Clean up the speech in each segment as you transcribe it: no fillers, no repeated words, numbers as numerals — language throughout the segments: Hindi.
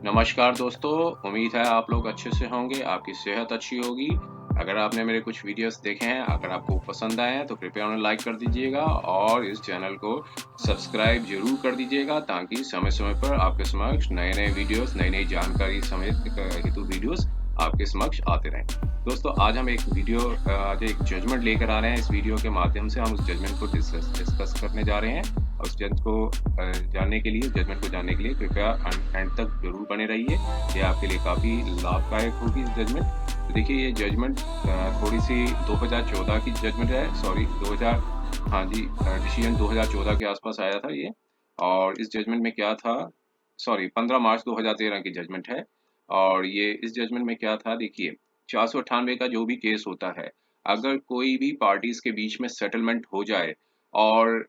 नमस्कार दोस्तों, उम्मीद है आप लोग अच्छे से होंगे, आपकी सेहत अच्छी होगी। अगर आपने मेरे कुछ वीडियोस देखे हैं, अगर आपको पसंद आए हैं तो कृपया उन्हें लाइक कर दीजिएगा और इस चैनल को सब्सक्राइब ज़रूर कर दीजिएगा ताकि समय-समय पर आपके समक्ष नए-नए वीडियोस, नई-नई जानकारी समेत हेतु वीडियोस आपके समक्ष आते रहें। दोस्तों, आज हम आज एक जजमेंट लेकर आ रहे हैं। इस वीडियो के माध्यम से हम उस जजमेंट को डिस्कस करने जा रहे हैं। और उस जजमेंट को जानने के लिए कृपया एंड तक जरूर बने रहिए। ये आपके लिए काफ़ी लाभदायक होगी इस जजमेंट। तो देखिए, ये जजमेंट थोड़ी सी 2014 की जजमेंट है, सॉरी 2000, हाँ जी, डिसीजन 2014 के आसपास आया था ये। और इस जजमेंट में क्या था, सॉरी 15 मार्च 2013 की जजमेंट है। और ये इस जजमेंट में क्या था, देखिए 498 का जो भी केस होता है, अगर कोई भी पार्टीज के बीच में सेटलमेंट हो जाए और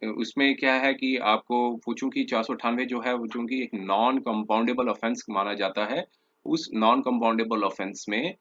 उसमें क्या है कि आपको वो चूँकि 498 जो है वो चूँकि एक नॉन कंपाउंडेबल ऑफेंस माना जाता है। उस नॉन कंपाउंडेबल ऑफेंस में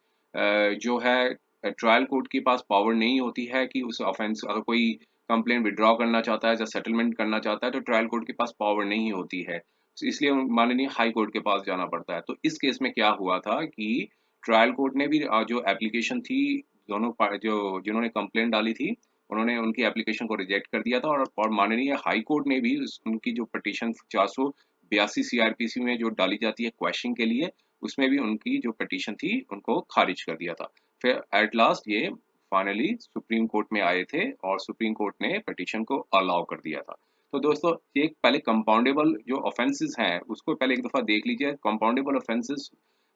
जो है ट्रायल कोर्ट के पास पावर नहीं होती है कि उस ऑफेंस अगर कोई कंप्लेंट विथड्रॉ करना चाहता है या सेटलमेंट करना चाहता है तो ट्रायल कोर्ट के पास पावर नहीं होती है। इसलिए माननीय हाई कोर्ट के पास जाना पड़ता है। तो इस केस में क्या हुआ था कि ट्रायल कोर्ट ने भी जो एप्लीकेशन थी, दोनों जो जिन्होंने कंप्लेंट डाली थी, उन्होंने उनकी एप्लीकेशन को रिजेक्ट कर दिया था। और माननीय हाई कोर्ट ने भी उनकी जो पिटीशन 482 सीआरपीसी में जो डाली जाती है क्वेश्चन के लिए, उसमें भी उनकी जो पिटीशन थी उनको खारिज कर दिया था। फिर एट लास्ट ये फाइनली सुप्रीम कोर्ट में आए थे और सुप्रीम कोर्ट ने पिटीशन को अलाउ कर दिया था। तो दोस्तों, एक पहले कंपाउंडेबल जो ऑफेंसेस हैं उसको पहले एक दफा देख लीजिए। कंपाउंडेबल ऑफेंसेस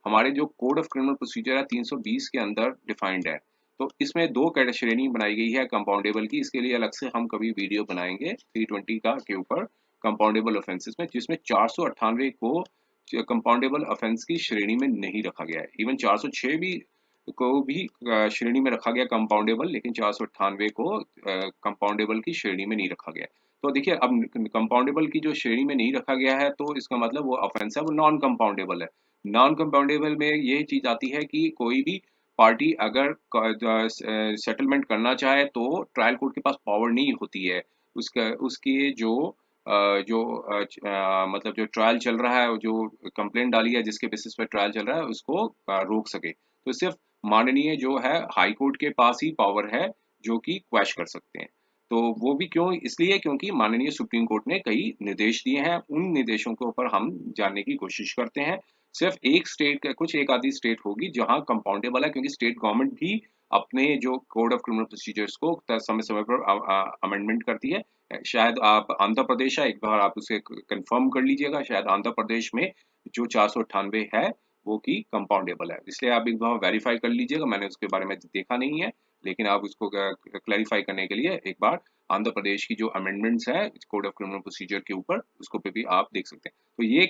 हमारे जो कोड ऑफ क्रिमिनल प्रोसीजर है 320 के अंदर डिफाइंड है। तो इसमें दो श्रेणी बनाई गई है कंपाउंडेबल की। इसके लिए अलग से हम कभी वीडियो बनाएंगे 320 का के ऊपर कंपाउंडेबल ऑफेंसेस में, जिसमें 498 को कंपाउंडेबल ऑफेंस की श्रेणी में नहीं रखा गया है। इवन 406 भी को भी श्रेणी में रखा गया कंपाउंडेबल, लेकिन 498 को कंपाउंडेबल की श्रेणी में नहीं रखा गया। तो देखिए, अब कंपाउंडेबल की जो श्रेणी में नहीं रखा गया है तो इसका मतलब वो ऑफेंस है वो नॉन कंपाउंडेबल है। नॉन कंपाउंडेबल में ये चीज आती है कि कोई भी पार्टी अगर सेटलमेंट करना चाहे तो ट्रायल कोर्ट के पास पावर नहीं होती है उसका उसकी जो मतलब जो ट्रायल चल रहा है, जो कंप्लेंट डाली है जिसके बेसिस पे ट्रायल चल रहा है उसको रोक सके। तो सिर्फ माननीय जो है हाई कोर्ट के पास ही पावर है जो कि क्वैश कर सकते हैं। तो वो भी क्यों, इसलिए क्योंकि माननीय सुप्रीम कोर्ट ने कई निर्देश दिए हैं। उन निर्देशों के ऊपर हम जानने की कोशिश करते हैं। सिर्फ एक स्टेट का, कुछ एक आधी स्टेट होगी जहां कंपाउंडेबल है, क्योंकि स्टेट गवर्नमेंट भी अपने जो कोड ऑफ क्रिमिनल प्रोसीजर्स को समय समय पर अमेंडमेंट करती है। शायद आप आंध्र प्रदेश है, एक बार आप उसे कंफर्म कर लीजिएगा, शायद आंध्र प्रदेश में जो 498 है वो की कंपाउंडेबल है। इसलिए आप एक बार वेरीफाई कर लीजिएगा, मैंने उसके बारे में देखा नहीं है, लेकिन आप उसको क्लैरिफाई करने के लिए एक बार आंध्र प्रदेश की जो अमेंडमेंट्स है कोड ऑफ क्रिमिनल प्रोसीजर के ऊपर, उसको पे भी आप देख सकते हैं। तो ये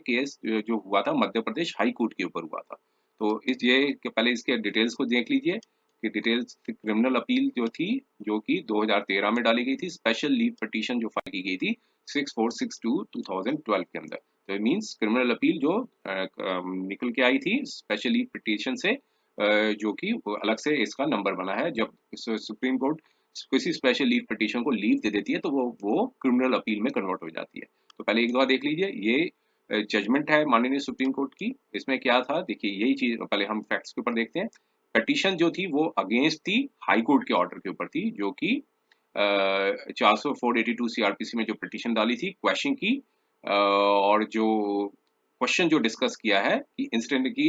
केस जो हुआ था मध्य प्रदेश हाई कोर्ट के ऊपर हुआ था। तो पहले इसके डिटेल्स को देख लीजिए कि डिटेल्स क्रिमिनल अपील जो थी, जो कि 2013 में डाली गई थी, स्पेशल लीव पिटीशन जो फाइल की गई थी 6462 2012 के अंदर। तो मींस क्रिमिनल अपील जो निकल के आई थी स्पेशल लीव पिटीशन से, जो कि अलग से इसका नंबर बना है। जब सुप्रीम कोर्ट किसी स्पेशल लीव पिटीशन को लीव दे देती है तो वो क्रिमिनल अपील में कन्वर्ट हो जाती है। तो पहले एक बार देख लीजिए, ये जजमेंट है माननीय सुप्रीम कोर्ट की। इसमें क्या था, देखिए यही चीज पहले हम फैक्ट्स के ऊपर देखते हैं। पिटीशन जो थी वो अगेंस्ट थी हाई कोर्ट के ऑर्डर के ऊपर थी, जो कि 482 सीआरपीसी में जो पिटीशन डाली थी क्वेश्चन की। और जो क्वेश्चन जो डिस्कस किया है कि इंस्टेंट की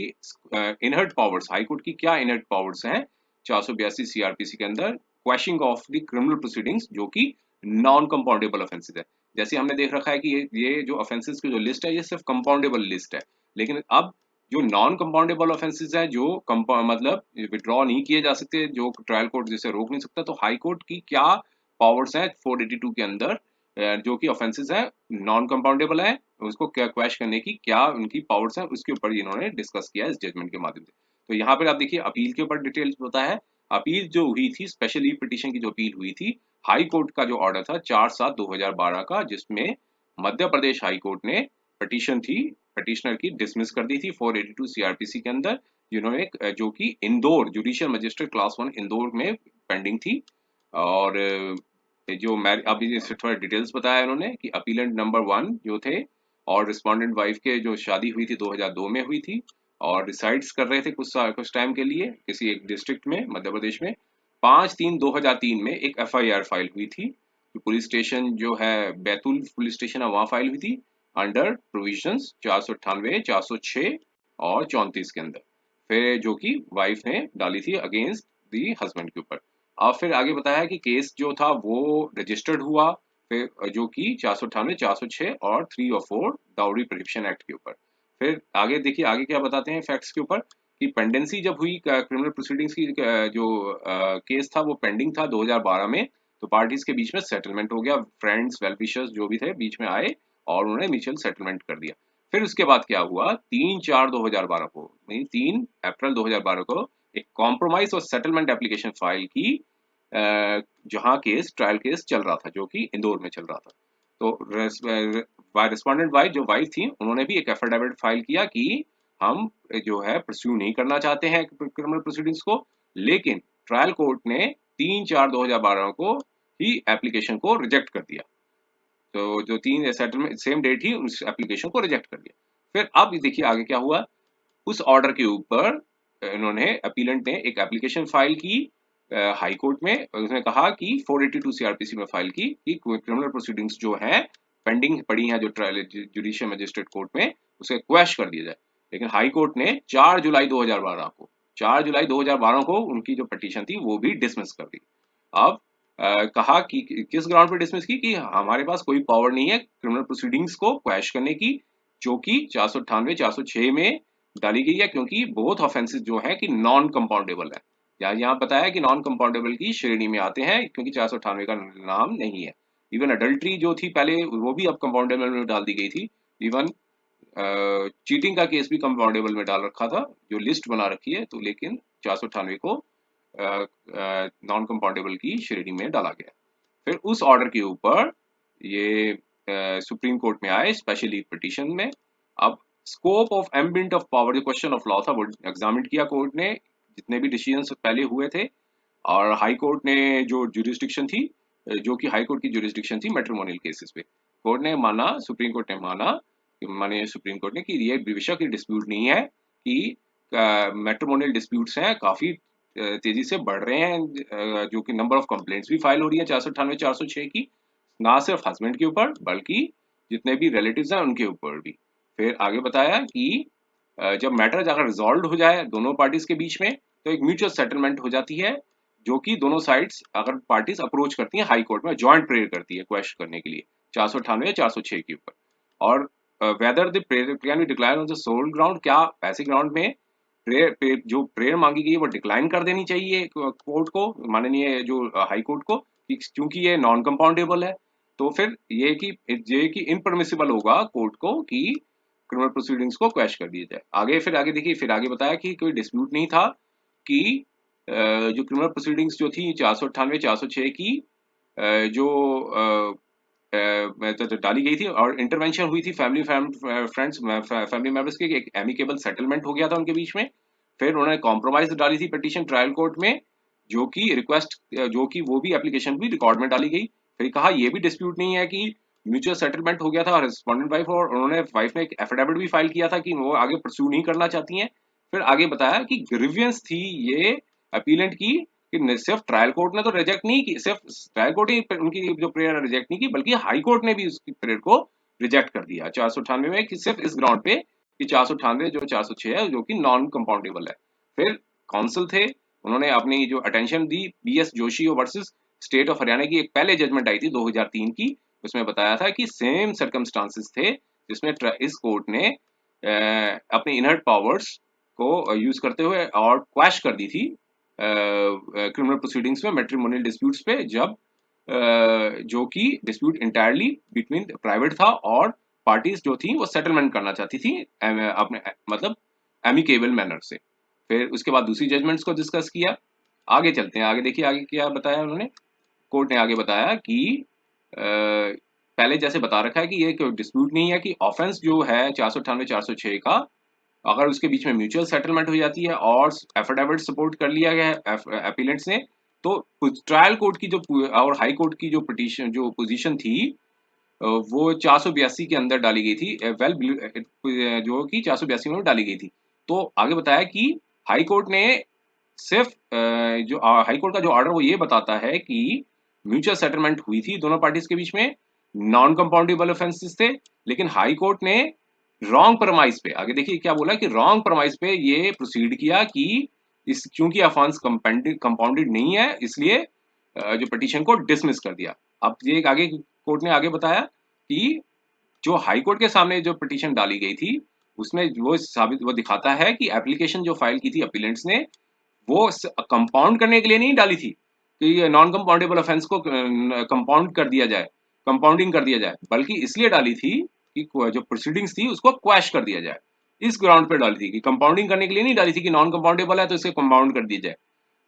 इनहर्ट पावर्स, हाई कोर्ट की क्या इनहर्ट पावर्स हैं 482 सीआरपीसी के अंदर, question of the criminal proceedings, जो कि नॉन कंपाउंडेबल ऑफेंसेस है। जैसे हमने देख रखा है कि ये जो ऑफेंसेस की जो लिस्ट है ये सिर्फ कंपाउंडेबल लिस्ट है, लेकिन अब जो नॉन कंपाउंडेबल ऑफेंसेस है, जो मतलब विड्रॉ नहीं किए जा सकते, जो ट्रायल कोर्ट जिसे रोक नहीं सकता, तो हाई कोर्ट की क्या पावर्स हैं 482 के अंदर, जो कि ऑफेंसेस है नॉन कंपाउंडेबल है, उसको क्या क्वैश करने की क्या उनकी पावर्स हैं, उसके ऊपर इन्होंने डिस्कस किया इस जजमेंट के माध्यम से। तो यहाँ पर आप देखिए अपील के ऊपर डिटेल्स होता है। अपील जो हुई थी, स्पेशल लीव पिटीशन की जो अपील हुई थी, हाई कोर्ट का जो ऑर्डर था 4/7/2012 का, जिसमें मध्य प्रदेश हाई कोर्ट ने पिटीशन थी पिटिशनर की डिसमिस कर दी थी 482 सीआरपीसी के अंदर, जिन्होंने जो कि Indore judicial magistrate class 1 Indore में पेंडिंग थी। और जो मैं अभी इससे थोड़ा डिटेल्स बताया उन्होंने कि अपीलेंट नंबर 1 जो थे और रिस्पोंडेंट वाइफ के जो शादी हुई थी 2002 में हुई थी और रिसाइड्स कर रहे थे कुछ टाइम के लिए किसी एक डिस्ट्रिक्ट में मध्य प्रदेश में। 5/3/2003 में एक एफआईआर फाइल हुई थी, जो पुलिस स्टेशन जो है बैतूल पुलिस स्टेशन है वहां फाइल हुई थी अंडर प्रोविजंस 498, 406 और 34 के अंदर, फिर जो कि वाइफ ने डाली थी अगेंस्ट दी हस्बैंड के ऊपर। अब फिर आगे बताया कि केस जो था वो रजिस्टर्ड हुआ, फिर जो कि 498, 406 और 3 और 4 डाउरी प्रोहिबिशन एक्ट के ऊपर। फिर आगे देखिए आगे क्या बताते हैं फैक्ट्स के ऊपर कि पेंडेंसी जब हुई क्रिमिनल प्रोसीडिंग्स की, जो केस था वो पेंडिंग था 2012 में, तो पार्टीज के बीच में सेटलमेंट हो गया, फ्रेंड्स वेलविशर्स जो भी थे बीच में आए और उन्होंने म्यूचुअल सेटलमेंट कर दिया। फिर उसके बाद क्या हुआ, 3/4/2012 को, नहीं 3 अप्रैल 2012 को एक कॉम्प्रोमाइज और सेटलमेंट एप्लीकेशन फाइल की, जहां केस ट्रायल केस चल रहा था जो कि इंदौर में चल रहा था। तो रिस्पोंडेंट वाइफ जो वाइफ थी उन्होंने भी एक एफिडेविट फाइल किया कि हम जो है परस्यू नहीं करना चाहते हैं क्रिमिनल प्रोसीडिंग्स को, लेकिन ट्रायल कोर्ट ने 3/4/2012 को ही एप्लीकेशन को रिजेक्ट कर दिया। तो जो 3 सेटलमेंट सेम डेट ही उस एप्लीकेशन को रिजेक्ट कर दिया। फिर अब देखिए आगे क्या हुआ, उस ऑर्डर के ऊपर इन्होंने अपीलेंट ने एक एप्लीकेशन फाइल की हाई कोर्ट में। उसने कहा कि 482 सीआरपीसी में फाइल की कि क्रिमिनल प्रोसीडिंग्स जो है पेंडिंग पड़ी हैं जो ट्रायल जुडिशियल मजिस्ट्रेट कोर्ट में, उसे क्वैश कर दिया जाए। लेकिन हाई कोर्ट ने 4 जुलाई 2012 को 4 जुलाई 2012 को उनकी जो पिटीशन थी वो भी डिसमिस कर दी। अब कहा कि किस ग्राउंड पे डिसमिस की कि हमारे पास कोई पावर नहीं है क्रिमिनल प्रोसीडिंग्स को क्वैश करने की, जो कि 498, 406 में डाली गई है, क्योंकि बोथ ऑफेंसेस जो है कि नॉन कंपाउंडेबल है। यहाँ बताया कि नॉन कंपाउंडेबल की श्रेणी में आते हैं क्योंकि 498 का नाम नहीं है। इवन अडल्ट्री जो थी पहले वो भी अब कंपाउंडेबल में डाल दी गई थी। इवन चीटिंग का केस भी कंपाउंडेबल में डाल रखा था, जो लिस्ट बना रखी है, तो लेकिन 498 को नॉन कंपाउंडेबल की श्रेणी में डाला गया। फिर उस ऑर्डर के ऊपर ये सुप्रीम कोर्ट में आए स्पेशली पिटीशन में। अब scope of ambit of power, जो क्वेश्चन ऑफ लॉ था वो एग्जामिन किया कोर्ट ने, जितने भी डिसीजंस पहले हुए थे। और हाई कोर्ट ने जो जुरिस्डिक्शन थी, जो कि हाई कोर्ट की जुरिस्डिक्शन थी मैट्रिमोनियल केसेस पे, कोर्ट ने माना, सुप्रीम कोर्ट ने माना, माने सुप्रीम कोर्ट ने कि ये बेशक ये डिस्प्यूट नहीं है कि मैट्रिमोनियल डिस्प्यूट्स हैं काफी तेजी से बढ़ रहे हैं, जो कि नंबर ऑफ कंप्लेंट्स भी फाइल हो रही है 498, 406 की, ना सिर्फ हस्बैंड के ऊपर बल्कि जितने भी रिलेटिव्स हैं उनके ऊपर भी। फिर आगे बताया कि जब मैटर अगर रिजॉल्व हो जाए दोनों पार्टीज के बीच में, तो एक म्यूचुअल सेटलमेंट हो जाती है, जो कि दोनों साइड्स अगर पार्टीज अप्रोच करती हैं हाई कोर्ट में, जॉइंट प्रेयर करती है क्वेश्चन करने के लिए 498 या 406 के ऊपर। और whether the prayer can be decline on the sole ground, क्या ऐसे ग्राउंड में प्रेयर जो प्रेयर मांगी गई है वो डिक्लाइन कर देनी चाहिए कोर्ट को, माननीय जो हाई कोर्ट को, क्योंकि ये नॉन कंपाउंडेबल है। तो फिर ये कि इनपरमिसिबल होगा कोर्ट को कि क्रिमिनल प्रोसीडिंग्स को क्वैश कर दिया जाए। आगे फिर आगे देखिए, फिर आगे बताया कि कोई डिस्प्यूट नहीं था कि जो क्रिमिनल प्रोसीडिंग्स जो थी 498, 406 की, जो तो डाली गई थी और इंटरवेंशन हुई थी फैमिली फ्रेंड्स फैमिली मेंबर्स के, एक एमिकेबल सेटलमेंट हो गया था उनके बीच में। फिर उन्होंने कॉम्प्रोमाइज डाली थी पिटीशन ट्रायल कोर्ट में, जो कि रिक्वेस्ट, जो कि वो भी एप्लीकेशन भी रिकॉर्ड में डाली गई। फिर कहा ये भी डिस्प्यूट नहीं है कि म्यूचुअल सेटलमेंट हो गया था, और रिस्पोंडेंट वाइफ और उन्होंने वाइफ ने एक एफिडेविट भी फाइल किया था कि वो आगे परस्यू नहीं करना चाहती हैं। फिर आगे बताया कि ग्रीवियंस थी ये अपीलेंट की, कि सिर्फ ट्रायल कोर्ट ने तो रिजेक्ट नहीं की, सिर्फ ट्रायल कोर्ट ही उनकी जो प्रेयर रिजेक्ट नहीं की, बल्कि हाई कोर्ट ने भी उसकी प्रेयर को रिजेक्ट कर दिया 498 में, कि सिर्फ इस ग्राउंड पे कि 498 जो 406 है जो कि नॉन कंपाउंडेबल है। फिर काउंसिल थे, उन्होंने अपनी जो अटेंशन दी B S Joshi versus state of Haryana की एक पहले जजमेंट आई थी 2003 की, उसमें बताया था कि सेम सर्कमस्टांसिस थे जिसमें इस कोर्ट ने अपने इनहर्ट पावर्स को यूज करते हुए और क्वैश कर दी थी क्रिमिनल प्रोसीडिंग्स में मैट्रिमोनियल डिस्प्यूट्स पे, जब जो कि डिस्प्यूट इंटायरली बिटवीन प्राइवेट था और पार्टीज जो थी वो सेटलमेंट करना चाहती थी अपने मतलब एमिकेबल मैनर से। फिर उसके बाद दूसरी जजमेंट्स को डिस्कस किया। आगे चलते हैं, आगे देखिए आगे क्या बताया उन्होंने। कोर्ट ने आगे बताया कि पहले जैसे बता रखा है कि ये कोई डिस्प्यूट नहीं है कि ऑफेंस जो है 498, 406 का, अगर उसके बीच में म्यूचुअल सेटलमेंट हो जाती है और एफिडेविट सपोर्ट कर लिया गया है अपीलेंट्स ने, तो ट्रायल कोर्ट की जो और हाई कोर्ट की जो पिटीशन जो पोजीशन थी वो 482 के अंदर डाली गई थी, जो कि 482 में डाली गई थी। तो आगे बताया कि हाई कोर्ट ने सिर्फ जो हाई कोर्ट का जो ऑर्डर वो ये बताता है कि म्यूचुअल सेटलमेंट हुई थी दोनों पार्टीज के बीच में, नॉन कंपाउंडेबल ऑफेंसेस थे, लेकिन हाई कोर्ट ने रॉन्ग प्रमाइस पे, आगे देखिए क्या बोला कि रॉन्ग प्रमाइस पे ये प्रोसीड किया कि इस क्योंकि अफेंस कंपाउंडेड नहीं है, इसलिए जो पिटीशन को डिसमिस कर दिया। अब ये आगे कोर्ट ने आगे बताया कि जो हाई कोर्ट के सामने जो पिटीशन डाली गई थी उसमें वो दिखाता है कि एप्लीकेशन जो फाइल की थी अपीलेंट्स ने वो कंपाउंड करने के लिए नहीं डाली थी कि नॉन कंपाउंडेबल ऑफेंस को कंपाउंड कर दिया जाए, कंपाउंडिंग कर दिया जाए, बल्कि इसलिए डाली थी कि जो प्रोसीडिंग्स थी उसको क्वैश कर दिया जाए। इस ग्राउंड पे डाली थी कि कंपाउंडिंग करने के लिए नहीं डाली थी कि नॉन कंपाउंडेबल है तो इसे कंपाउंड कर दिया जाए।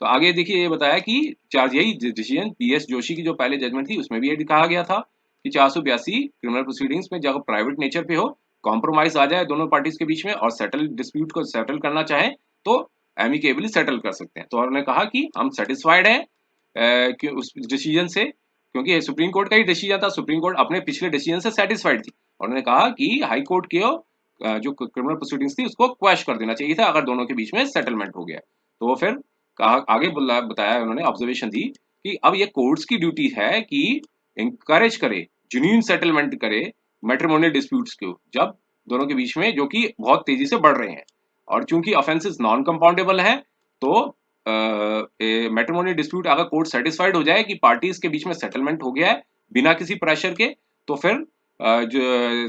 तो आगे देखिए ये बताया कि चार्ज यही डिसीजन PS जोशी की जो पहले जजमेंट थी उसमें भी ये कहा गया था कि 482 क्रिमिनल प्रोसीडिंग्स में जब प्राइवेट नेचर पे हो, कॉम्प्रोमाइज आ जाए दोनों पार्टीज के बीच में और सेटल डिस्प्यूट को सेटल करना चाहें तो एमिकेबली सेटल कर सकते हैं। तो उन्होंने कहा कि हम सेटिस्फाइड हैं कि उस डिसीजन से, क्योंकि सुप्रीम कोर्ट का ही डिसीजन था, सुप्रीम कोर्ट अपने पिछले डिसीजन से सेटिस्फाइड थी। उन्होंने कहा कि हाई कोर्ट के जो क्रिमिनल प्रोसीडिंग्स थी उसको क्वैश कर देना चाहिए था अगर दोनों के बीच में सेटलमेंट हो गया। तो वो फिर कहा आगे बताया, उन्होंने ऑब्जर्वेशन दी कि अब ये कोर्ट्स की ड्यूटी है कि इंकरेज करे, जेन्युइन सेटलमेंट करे मैट्रिमोनियल डिस्प्यूट्स को जब दोनों के बीच में जो कि बहुत तेजी से बढ़ रहे हैं। और चूंकि ऑफेंसेस नॉन कंपाउंडेबल है तो मैट्रिमोनियल डिस्प्यूट अगर कोर्ट सेटिस्फाइड हो जाए कि पार्टीज के बीच में सेटलमेंट हो गया है बिना किसी प्रेशर के, तो फिर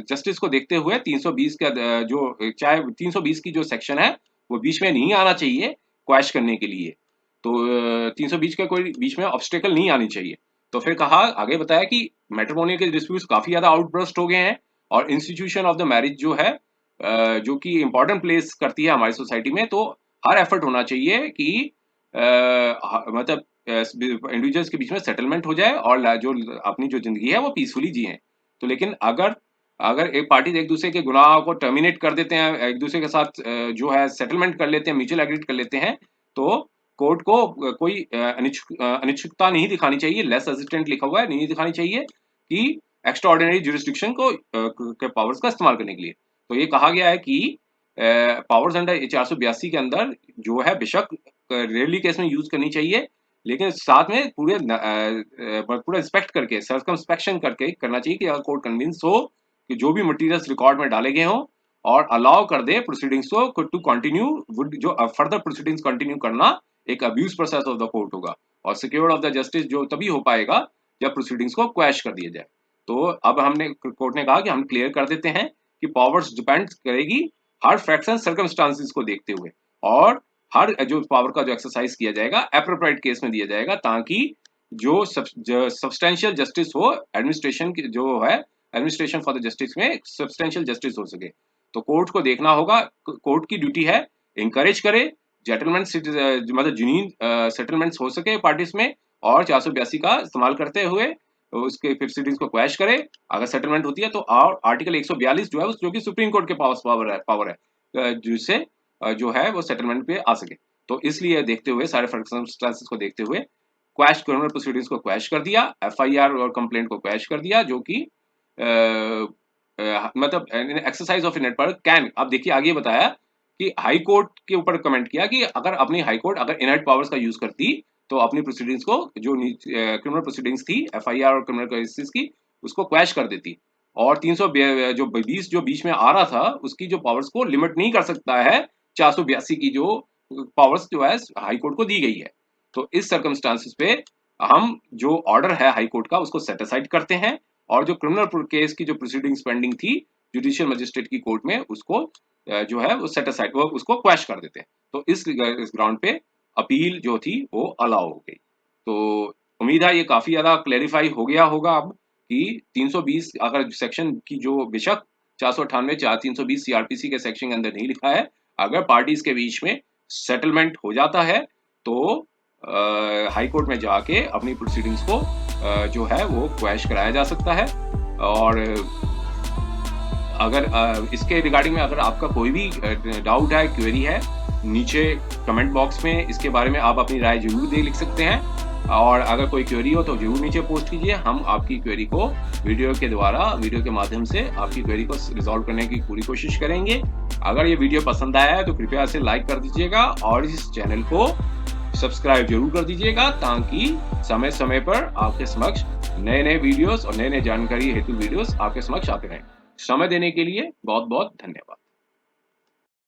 जस्टिस को देखते हुए 320 का जो चाहे 320 की जो सेक्शन है वो बीच में नहीं आना चाहिए क्वैश करने के लिए। तो 320 का कोई बीच में ऑब्स्टेकल नहीं आनी चाहिए। तो फिर कहा आगे बताया कि मैट्रिमोनियल के डिस्प्यूट्स काफी ज्यादा आउटबर्स्ट हो गए हैं और इंस्टीट्यूशन ऑफ द मैरिज जो है जो कि इंपॉर्टेंट प्लेस करती है हमारी सोसाइटी में, तो हर एफर्ट होना चाहिए कि मतलब इंडिविजुअल्स के बीच में सेटलमेंट हो जाए और जो अपनी जो जिंदगी है वो पीसफुली जिए। तो लेकिन अगर अगर एक पार्टी एक दूसरे के गुनाह को टर्मिनेट कर देते हैं, एक दूसरे के साथ जो है सेटलमेंट कर लेते हैं, म्यूचुअल एग्रीमेंट कर लेते हैं, तो कोर्ट को कोई अनिच्छुकता नहीं दिखानी चाहिए, लेस हेजिटेंट लिखा हुआ है, नहीं दिखानी चाहिए कि एक्स्ट्रा ऑर्डिनरी जुरिस्डिक्शन को के पावर्स का इस्तेमाल करने के लिए। तो ये कहा गया है कि पावर्स अंडर 482 के अंदर जो है बेशक रेयरली केस में यूज करनी चाहिए, लेकिन साथ में पूरा इंस्पेक्ट करके, सर्कमस्पेक्शन करके करना चाहिए कि अगर कोर्ट कन्विंस हो कि जो भी मटेरियल्स रिकॉर्ड में डाले गए हों और अलाउ कर दे प्रोसीडिंग्स को टू कंटिन्यू, जो फर्दर प्रोसीडिंग्स कंटिन्यू करना एक abuse process of the court होगा और सिक्योर ऑफ द जस्टिस जो तभी हो पाएगा जब प्रोसीडिंग्स को क्वैश कर दिया जाए। तो अब हमने कोर्ट ने कहा कि हम क्लियर कर देते हैं कि पावर्स डिपेंड करेगी हर फैक्ट्स एंड सर्कमस्टांसेस को देखते हुए, और हर जो पावर का जो एक्सरसाइज किया जाएगा एप्रोप्रिएट केस में दिया जाएगा ताकि जो सब्सटेंशियल जस्टिस हो, एडमिनिस्ट्रेशन की जो है एडमिनिस्ट्रेशन फॉर द जस्टिस में सब्सटेंशियल जस्टिस हो सके। तो कोर्ट को देखना होगा, कोर्ट की ड्यूटी है इंकरेज करे सेटलमेंट, मतलब जेन्युइन सेटलमेंट्स हो सके पार्टीज में, और 482 का इस्तेमाल करते हुए उसके प्रोसीडिंग्स को क्वैश करे अगर सेटलमेंट होती है तो। और आर्टिकल 142 जो है जो कि सुप्रीम कोर्ट के पावर है जिससे जो है वो सेटलमेंट पे आ सके। तो इसलिए देखते हुए सारे सर्कमस्टेंसेस को देखते हुए क्वैश क्रिमिनल प्रोसीडिंग्स को क्वैश कर दिया, FIR और कंप्लेंट को क्वैश कर दिया, जो कि मतलब एक्सरसाइज ऑफ इनेट पावर कैन। अब देखिए आगे बताया कि हाई कोर्ट के ऊपर कमेंट किया कि अगर अपनी हाई कोर्ट अगर इनर्ट पावर्स का यूज करती तो अपनी प्रोसीडिंग्स को जो क्रिमिनल प्रोसीडिंग्स थी FIR और क्रिमिनल केसेस की उसको क्वैश कर देती, और 320 जो बीच में आ रहा था उसकी जो पावर्स को लिमिट नहीं कर सकता है 482 की जो पावर्स जो है हाई कोर्ट को दी गई है। तो इस सर्कमस्टांसेस पे हम जो ऑर्डर है हाई कोर्ट का उसको सेट असाइड करते हैं और जो क्रिमिनल केस की जो प्रोसीडिंग्स पेंडिंग थी जुडिशियल मजिस्ट्रेट की कोर्ट में उसको जो है वो सेट असाइड उसको क्वैश कर देते हैं। तो इस ग्राउंड पे अपील जो थी वो अलाउ हो गई। तो उम्मीद है ये काफी ज्यादा क्लैरिफाई हो गया होगा अब कि 320 अगर सेक्शन की जो बेशक 498 320 CRPC के सेक्शन के अंदर नहीं लिखा है, अगर पार्टीज के बीच में सेटलमेंट हो जाता है तो हाई कोर्ट में जाके अपनी प्रोसीडिंग्स को जो है वो क्वैश कराया जा सकता है। और अगर इसके रिगार्डिंग में अगर आपका कोई भी डाउट है, क्वेरी है, नीचे कमेंट बॉक्स में इसके बारे में आप अपनी राय जरूर लिख सकते हैं। और अगर कोई क्वेरी हो तो जरूर नीचे पोस्ट कीजिए, हम आपकी क्वेरी को वीडियो के माध्यम से आपकी क्वेरी को रिजॉल्व करने की पूरी कोशिश करेंगे। अगर ये वीडियो पसंद आया है तो कृपया इसे लाइक कर दीजिएगा और इस चैनल को सब्सक्राइब जरूर कर दीजिएगा, ताकि समय समय पर आपके समक्ष नए नए वीडियोस और नए नए जानकारी हेतु वीडियोस आपके समक्ष आते रहें। समय देने के लिए बहुत बहुत धन्यवाद।